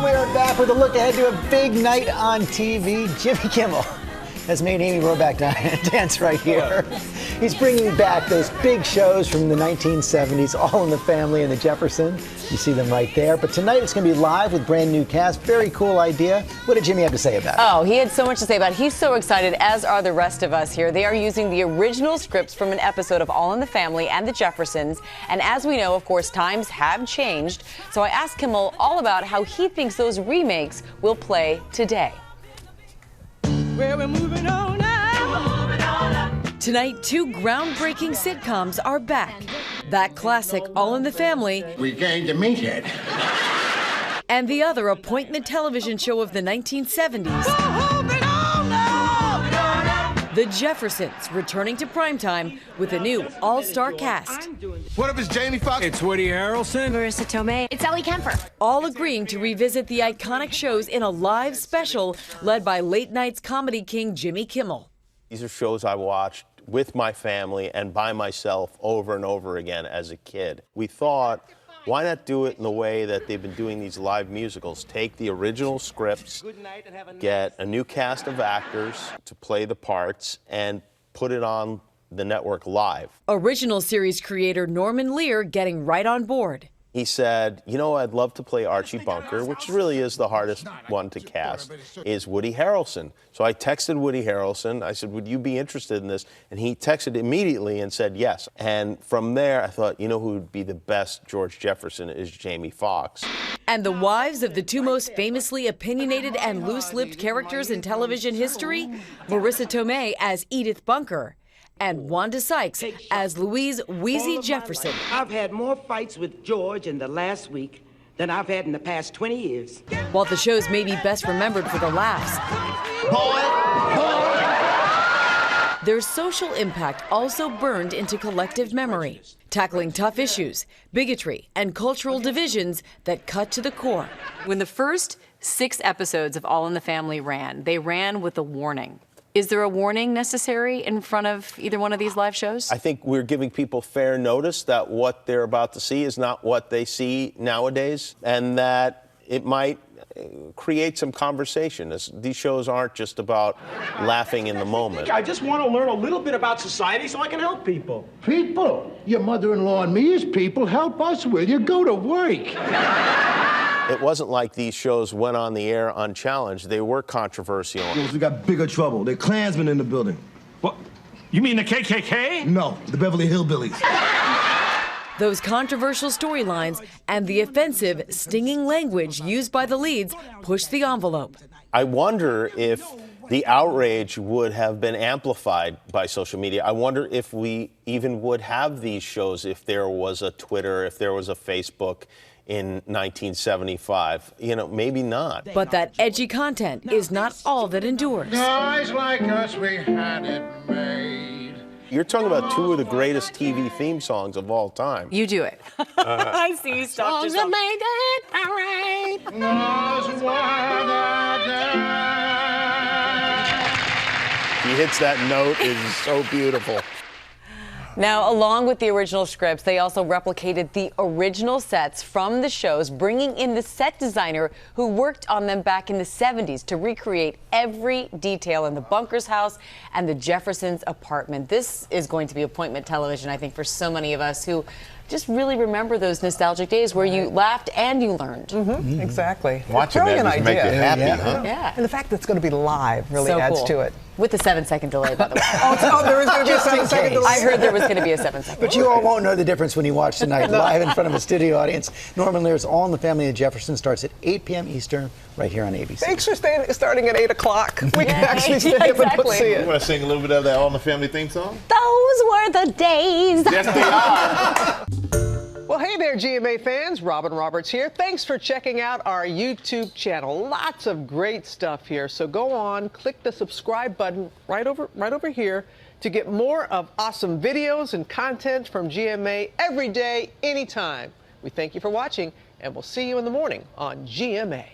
And we are back with a look ahead to a big night on TV. Jimmy Kimmel has made Amy Robach dance right here. He's bringing back those big shows from the 1970s, All in the Family and the Jeffersons. You see them right there. But tonight it's going to be live with brand new cast. Very cool idea. What did Jimmy have to say about it? Oh, he had so much to say about it. He's so excited, as are the rest of us here. They are using the original scripts from an episode of All in the Family and the Jeffersons. And as we know, of course, times have changed. So I asked Kimmel all about how he thinks those remakes will play today. Well, we're moving on now. Tonight, two groundbreaking sitcoms are back. That classic All in the Family. We gained a meathead. And the other appointment television show of the 1970s. The Jeffersons returning to primetime with a new all-star cast. What if it's Jamie Foxx? It's Woody Harrelson. Marissa Tomei. It's Ellie Kemper. All agreeing to revisit the iconic shows in a live special led by late night's comedy king Jimmy Kimmel. These are shows I watched with my family and by myself over and over again as a kid. We thought, why not do it in the way that they've been doing these live musicals? Take the original scripts, get a new cast of actors to play the parts, and put it on the network live. Original series creator Norman Lear getting right on board. He said, you know, I'd love to play Archie Bunker, which really is the hardest one to cast, is Woody Harrelson. So I texted Woody Harrelson. I said, would you be interested in this? And he texted immediately and said yes. And from there, I thought, you know who would be the best George Jefferson is Jamie Foxx. And the wives of the two most famously opinionated and loose-lipped characters in television history, Marissa Tomei as Edith Bunker, and Wanda Sykes as Louise Wheezy Jefferson. I've had more fights with George in the last week than I've had in the past 20 years. While the shows may be best remembered for the laughs, their social impact also burned into collective memory, tackling tough issues, bigotry, and cultural divisions that cut to the core. When the first 6 episodes of All in the Family ran, they ran with a warning. Is there a warning necessary in front of either one of these live shows? I think we're giving people fair notice that what they're about to see is not what they see nowadays, and that it might create some conversation. These shows aren't just about laughing in the moment. I just want to learn a little bit about society so I can help people. People? Your mother-in-law and me as people. Help us, will you? Go to work. It wasn't like these shows went on the air unchallenged. They were controversial. We got bigger trouble. They're Klansmen in the building. What? You mean the KKK? No, the Beverly Hillbillies. Those controversial storylines and the offensive, stinging language used by the leads pushed the envelope. I wonder if the outrage would have been amplified by social media. I wonder if we even would have these shows if there was a Twitter, if there was a Facebook in 1975. You know, maybe not. But that edgy content is not all that endures. Guys like us, we had it made. You're talking about 2 of the greatest TV theme songs of all time. You do it. I see you stopped yourself. He hits that note, is so beautiful. Now, along with the original scripts, they also replicated the original sets from the shows, bringing in the set designer who worked on them back in the 70s to recreate every detail in the Bunker's house and the Jeffersons' apartment. This is going to be appointment television, I think, for so many of us who just really remember those nostalgic days where you laughed and you learned. Exactly. Watching that just make you happy, huh? Yeah. And the fact that it's going to be live really So adds cool. to it. With a 7-second delay, by the way. Oh, there is going to be a 7-second delay. I heard there was going to be a 7-second. But you all won't know the difference when you watch tonight live in front of a studio audience. Norman Lear's All in the Family of Jefferson starts at 8 p.m. Eastern right here on ABC. Thanks for starting at 8 o'clock. We can actually stay up and see it. You want to sing a little bit of that All in the Family theme song? Those were the days. Yes, they are. Well, hey there, GMA fans. Robin Roberts here. Thanks for checking out our YouTube channel. Lots of great stuff here. So go on, click the subscribe button right over here to get more of awesome videos and content from GMA every day, anytime. We thank you for watching, and we'll see you in the morning on GMA.